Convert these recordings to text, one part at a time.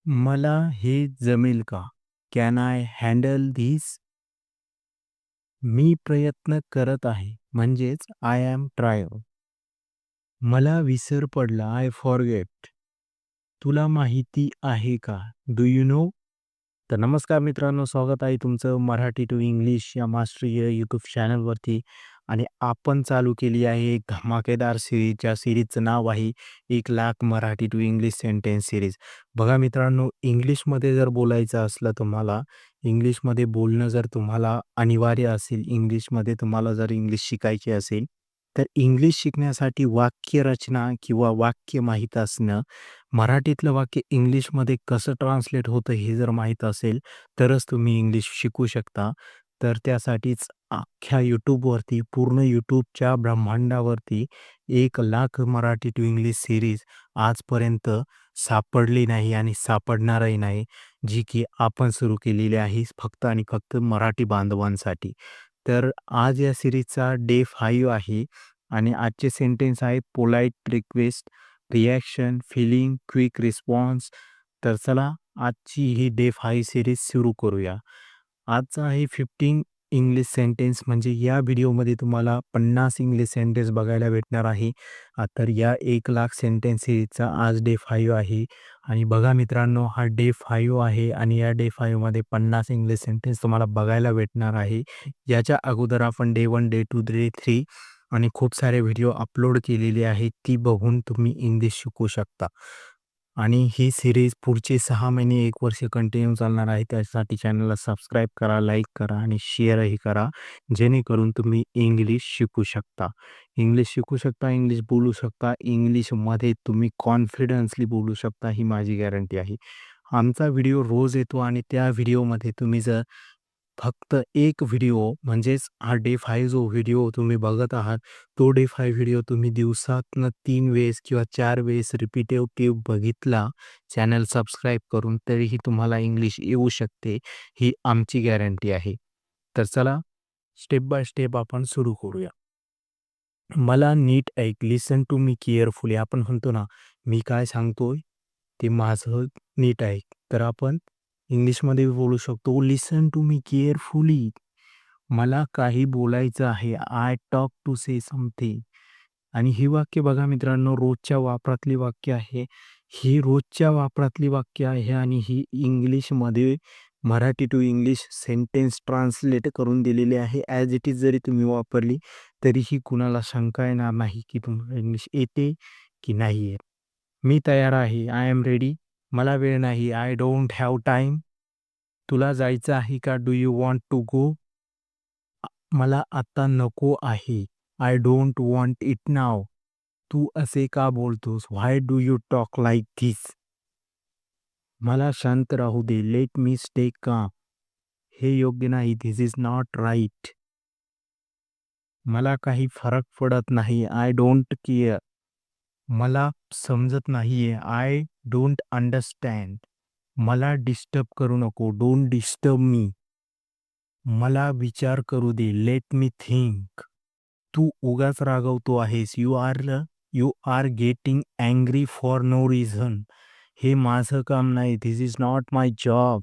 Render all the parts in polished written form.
मला हे जमेल का? Can I handle this? मी प्रयत्न करत आहे. म्हणजेच आय एम ट्राय. मला विसर पडला. I forget. तुला माहिती आहे का? Do you know? तर नमस्कार मित्रांनो, स्वागत आहे तुमचं मराठी टू इंग्लिश या मास्टर या यूट्यूब चॅनलवरती. आणि आपण चालू केली आहे एक धमाकेदार सीरीज. ज्या सीरीजचं नाव आहे 1,00,000 Marathi to English sentence series. बघा मित्रांनो, इंग्लिशमध्ये जर बोलायचं असलं तुम्हाला, इंग्लिशमध्ये बोलणं जर तुम्हाला अनिवार्य असेल, इंग्लिशमध्ये तुम्हाला जर इंग्लिश शिकायची असेल, तर इंग्लिश शिकण्यासाठी वाक्यरचना किंवा वाक्य माहीत असणं, मराठीतलं वाक्य इंग्लिशमध्ये कसं ट्रान्सलेट होतं हे जर माहीत असेल, तरच तुम्ही इंग्लिश शिकू शकता. तर त्यासाठीच अख्ख्या YouTubeवरती, पूर्ण YouTubeच्या ब्रह्मांडावरती 1,00,000 मराठी टू इंग्लिश सीरीज आजपर्यंत सापडली नाही आणि सापडणारही नाही, जी की आपण सुरू केलेली आहे फक्त आणि फक्त मराठी बांधवांसाठी. तर आज या सीरीजचा डे 5 आहे आणि आजचे सेंटेन्स आहेत polite request, reaction, feeling, quick response. तर चला आजची ही डे 5 सीरीज सुरू करूया. आजचा आहे 15 इंग्लिश सेंटेन्स, म्हणजे या व्हिडिओमध्ये तुम्हाला 50 इंग्लिश सेंटेन्स बघायला भेटणार आहे. तर या 1,00,000 सेंटेन्स सीरीजचा आज डे 5 आहे. आणि बघा मित्रांनो, हा डे 5 आहे आणि या डे 5 मध्ये 50 इंग्लिश सेंटेन्स तुम्हाला बघायला भेटणार आहे. याच्या अगोदर आपण डे 1, डे 2, डे 3 आणि खूप सारे व्हिडिओ अपलोड केलेले आहेत. ती बघून तुम्ही इंग्लिश शिकू शकता. आणि ही सीरीज पुढचे 6 महिने, 1 वर्ष कंटिन्यू चालणार आहे. त्यासाठी चॅनलला सबस्क्राईब करा, लाईक करा आणि शेअरही करा, जेणेकरून तुम्ही इंग्लिश शिकू शकता. इंग्लिश शिकू शकता, इंग्लिश बोलू शकता, इंग्लिशमध्ये तुम्ही कॉन्फिडन्सली बोलू शकता, ही माझी गॅरंटी आहे. आमचा व्हिडिओ रोज येतो आणि त्या व्हिडिओमध्ये तुम्ही जर फक्त एक व्हिडिओ, म्हणजेच हा डे 5 जो व्हिडिओ तुम्ही बघत आहात, तो डे 5 व्हिडिओ तुम्ही दिवसातनं 3 वेळेस किंवा 4 वेळेस रिपिटेटिव्ह बघितला, चॅनल सबस्क्राईब करून, तरीही तुम्हाला इंग्लिश येऊ शकते, ही आमची गॅरंटी आहे. तर चला स्टेप बाय स्टेप आपण सुरू करूया. मला नीट ऐक, लिसन टू मी केअरफुली. आपण म्हणतो ना, मी काय सांगतोय ते माझं नीट ऐक. तर आपण इंग्लिशमध्ये बोलू शकतो, लिसन टू मी केअरफुली. मला काही बोलायचं आहे. I talk to say something. आणि ही वाक्य बघा मित्रांनो, रोजच्या वापरातली वाक्य आहे. ही रोजच्या वापरातली वाक्य आहे आणि ही इंग्लिशमध्ये Marathi to English sentence translate करून दिलेली आहे. ॲज इट इज जरी तुम्ही वापरली, तरीही कुणाला शंका येणार नाही की तुम्हाला इंग्लिश येते की नाही येत. मी तयार आहे. I am ready. मला वेळ नाही. I don't have time. तुला जायचं आहे का? Do you want to go? मला आता नको आहे. I don't want it now. तू असे का बोलतोस? Why do you talk like this? मला शांत राहू दे. Let me stay calm. हे योग्य नाही. This is not right. मला काही फरक पडत नाही. I don't care. मला समजत नाहीये. I don't understand. मला डिस्टर्ब करू नको. Don't disturb me. मला विचार करू दे. Let me think. तू उगाच रागवतो आहेस. You are getting angry for no reason. हे माझं काम नाही. This is not my job.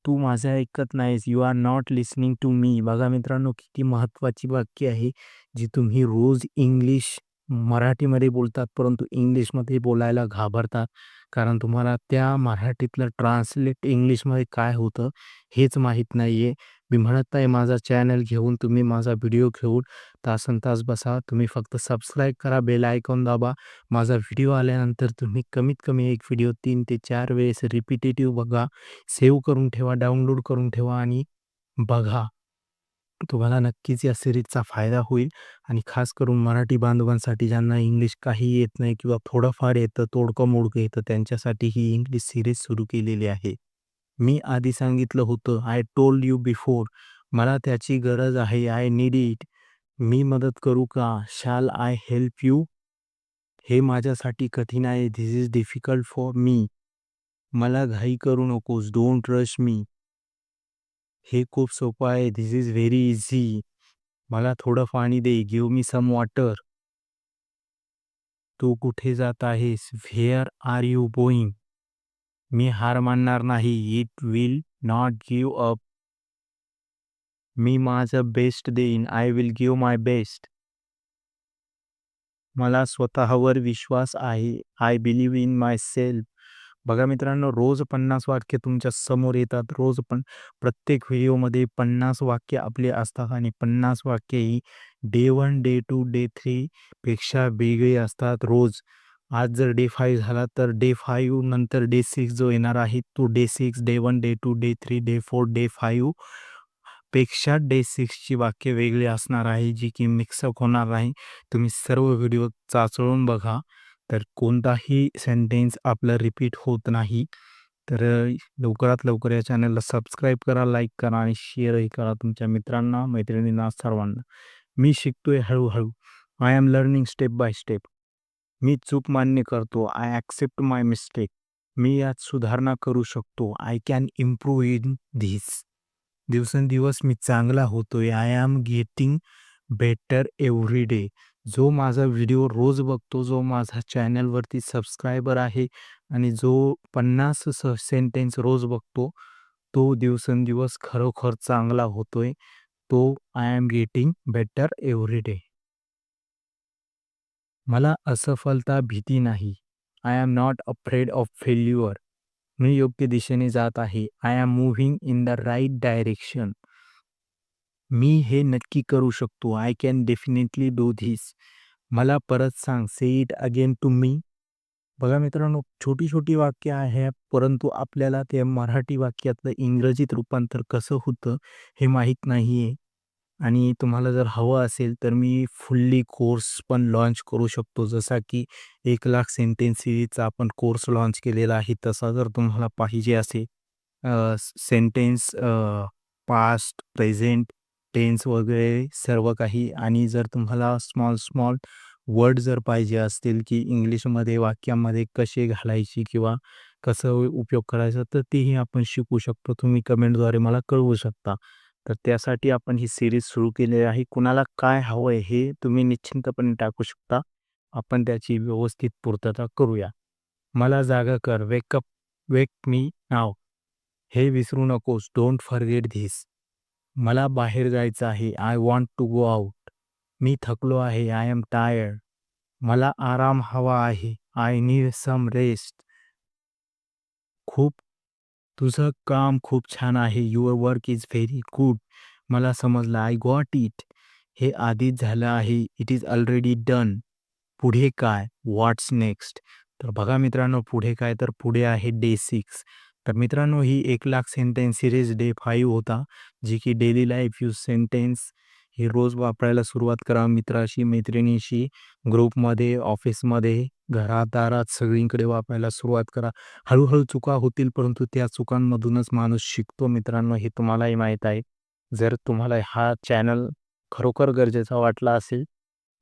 तू माझं ऐकत नाहीस. You are not listening to me. बघा मित्रांनो, किती महत्त्वाची वाक्य आहे, जी तुम्ही रोज इंग्लिश मराठीमध्ये बोलतात, परंतु इंग्लिशमध्ये बोलायला घाबरतात. कारण तुम्हाला त्या मराठीतलं ट्रान्सलेट इंग्लिशमध्ये काय होतं हेच माहीत नाही आहे. मी म्हणत नाही माझा चॅनल घेऊन, तुम्ही माझा व्हिडिओ घेऊन तासनतास बसा. तुम्ही फक्त सबस्क्राईब करा, बेल आयकॉन दाबा. माझा व्हिडिओ आल्यानंतर तुम्ही कमीत कमी एक व्हिडिओ 3 ते 4 वेळेस रिपिटेटिव्ह बघा. सेव्ह करून ठेवा, डाउनलोड करून ठेवा आणि बघा. तुम्हाला नक्कीच या सीरीजचा फायदा होईल. आणि खास करून मराठी बांधवांसाठी, ज्यांना इंग्लिश काही येत नाही किंवा थोडंफार येतं, तोडकं-मोडकं येतं, त्यांच्यासाठी ही इंग्लिश सीरीज सुरू केलेली आहे. मी आधी सांगितलं होतं, आय टोल्ड यू बिफोर. मला त्याची गरज आहे. I need it. मी मदत करू का? Shall I help you? हे माझ्यासाठी कठीण आहे. This is difficult for me. मला घाई करू नकोस. डोंट रश मी. हे खूप सोपं आहे. This is very easy. मला थोडं पाणी दे. Give me some water. तू कुठे जात आहेस? Where are you going? मी हार मानणार नाही. It will not give up. मी माझं बेस्ट देईन. I will give my best. मला स्वतःवर विश्वास आहे. I believe in myself. बघा मित्रांनो, रोज 50 वाक्य तुमच्या समोर येतात. रोज पण प्रत्येक व्हिडिओमध्ये 50 वाक्य आपली असतात आणि 50 वाक्य ही डे 1, डे 2, डे 3 पेक्षा वेगळी असतात रोज. आज जर डे 5 झाला तर डे 5 नंतर डे 6 जो येणार आहे तो day 6, day 1, day 2, day 3, day 4, day 5 पेक्षा डे 6 ची वाक्य वेगळी असणार आहे, जी की मिक्सअप होणार नाही. तुम्ही सर्व व्हिडिओ चाचळून बघा, तर कोणताही सेंटेन्स आपलं रिपीट होत नाही. तर लवकरात लवकर या चॅनलला सबस्क्राईब करा, लाईक करा आणि शेअरही करा तुमच्या मित्रांना, मैत्रिणींना, सर्वांना. मी शिकतोय हळू-हळू. I am learning step by step. मी चूक मान्य करतो. I accept my mistake. मी यात सुधारणा करू शकतो. I can improve in this. दिवसेंदिवस मी चांगला होतोय. I am getting better every day. जो माझा व्हिडिओ रोज बघतो, जो माझा चॅनलवरती सबस्क्रायबर आहे आणि जो 50 सेंटेन्स रोज बघतो, तो दिवसेंदिवस खरोखर चांगला होतोय. तो I am getting better every day. मला असफलता भीती नाही. I am not afraid of failure. मी योग्य दिशेने जात आहे. I am moving in the right direction. मी हे नक्की करू शकतो. I can definitely do this. मला परत सांग. Say it again to me. बघा मित्रांनो, छोटी-छोटी वाक्य आहे, परंतु आपल्याला ते मराठी वाक्यातलं इंग्रजीत रूपांतर कसं होतं हे माहीत नाहीये. आणि तुम्हाला जर हवं असेल तर मी फुल्ली कोर्स पण लॉन्च करू शकतो. जसा की 1,00,000 सेंटेन्स सीरीजचा आपण कोर्स लॉन्च केलेला आहे. तसा जर तुम्हाला पाहिजे असेल सेंटेन्स पास्ट, प्रेझेंट, टेन्स वगैरे सर्व काही आणि जर तुम्हाला स्मॉल वर्ड जर पाहिजे असतील, की इंग्लिशमध्ये वाक्यामध्ये कसे घालायची किंवा कसं उपयोग करायचा, तर तेही आपण शिकू शकतो. तुम्ही कमेंटद्वारे मला कळवू शकता. तर त्यासाठी आपण ही सीरीज सुरू केलेली आहे. कुणाला काय हवंय हे तुम्ही निश्चिंतपणे टाकू शकता. आपण त्याची व्यवस्थित पूर्तता करूया. मला जागा कर. वेक मी नाव. हे विसरू नकोस. Don't forget this. मला बाहेर जायचं आहे. I want to go out. मी थकलो आहे. I am tired. मला आराम हवा आहे. I need some rest. खूप तुझं काम खूप छान आहे. Your work is very good. मला समजलं. I got it. हे आधीच झालं आहे. It is already done. पुढे काय? What's next? तर बघा मित्रांनो, पुढे काय? तर पुढे आहे डे 6. तर मित्रांनो, ही 1,00,000 सेंटेन्स सीरीज डे 5 होता, जी की डेली लाईफ यूज सेंटेन्स हे रोज वापरायला सुरुवात करा मित्राशी, मैत्रिणीशी, ग्रुपमध्ये, ऑफिसमध्ये, घरादारात सगळीकडे वापरायला सुरुवात करा. हळू चुका होतील, परंतु त्या चुकांमधूनच माणूस शिकतो मित्रांनो, हे तुम्हालाही माहीत आहे. जर तुम्हाला हा चॅनल खरोखर गरजेचा वाटला असेल,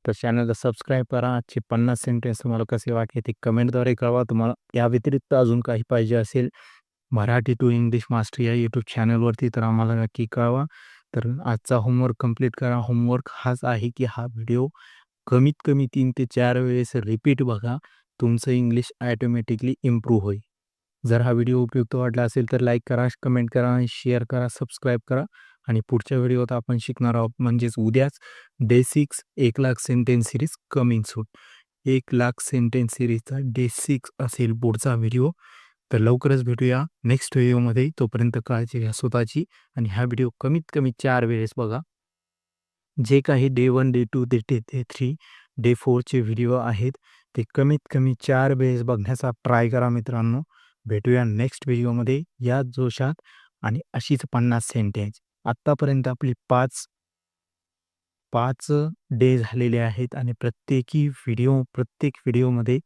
तर चॅनलला सबस्क्राईब करा. आजचे 50 सेंटेन्स तुम्हाला कसे वाटले ते कमेंटद्वारे कळवा. तुम्हाला या व्यतिरिक्त अजून काही पाहिजे असेल मराठी टू इंग्लिश मास्टर या यूट्यूब चॅनलवरती तर आम्हाला नक्की कळवा. तर आजचा होमवर्क कंप्लीट करा. होमवर्क हाच आहे, की हा व्हिडिओ कमीत कमी 3 ते 4 वेळेस रिपीट बघा. तुमचं इंग्लिश ऑटोमॅटिकली इम्प्रूव्ह होईल. जर हा व्हिडिओ उपयुक्त वाटला असेल तर लाईक करा, कमेंट करा आणि शेअर करा, सबस्क्राईब करा आणि पुढच्या व्हिडिओत आपण शिकणार आहोत म्हणजेच उद्याच day 6 1,00,000 sentence series coming soon. 1,00,000 sentence सीरीजचा डे 6 असेल पुढचा व्हिडिओ. तर लवकरच भेटूया नेक्स्ट व्हिडिओमध्ये. तोपर्यंत काळजी घ्या स्वतःची आणि हा व्हिडिओ कमीत कमी 4 वेळेस बघा. जे काही डे 1, डे 2, डे 3, डे 4 चे व्हिडिओ आहेत, ते कमीत कमी 4 वेळेस बघण्याचा ट्राय करा मित्रांनो. भेटूया नेक्स्ट व्हिडिओमध्ये याच जोशात आणि अशीच 50 सेंटेन्स. आत्तापर्यंत आपली 5 डे झालेले आहेत आणि प्रत्येक व्हिडिओमध्ये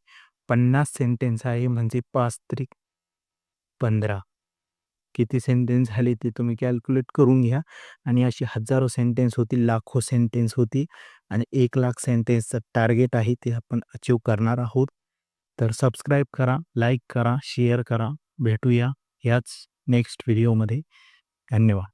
50 सेंटेन्स आहे म्हणजे 5 त्रिक 15. किती सेंटेन्स झाले ते तुम्ही कॅल्क्युलेट करून घ्या आणि अशी हजारो सेंटेन्स होतील, लाखो सेंटेन्स होतील आणि 1,00,000 सेंटेन्सचं टार्गेट आहे ते आपण अचीव्ह करणार आहोत. तर सबस्क्राईब करा, लाईक करा, शेअर करा. भेटूया याच नेक्स्ट व्हिडिओमध्ये. धन्यवाद.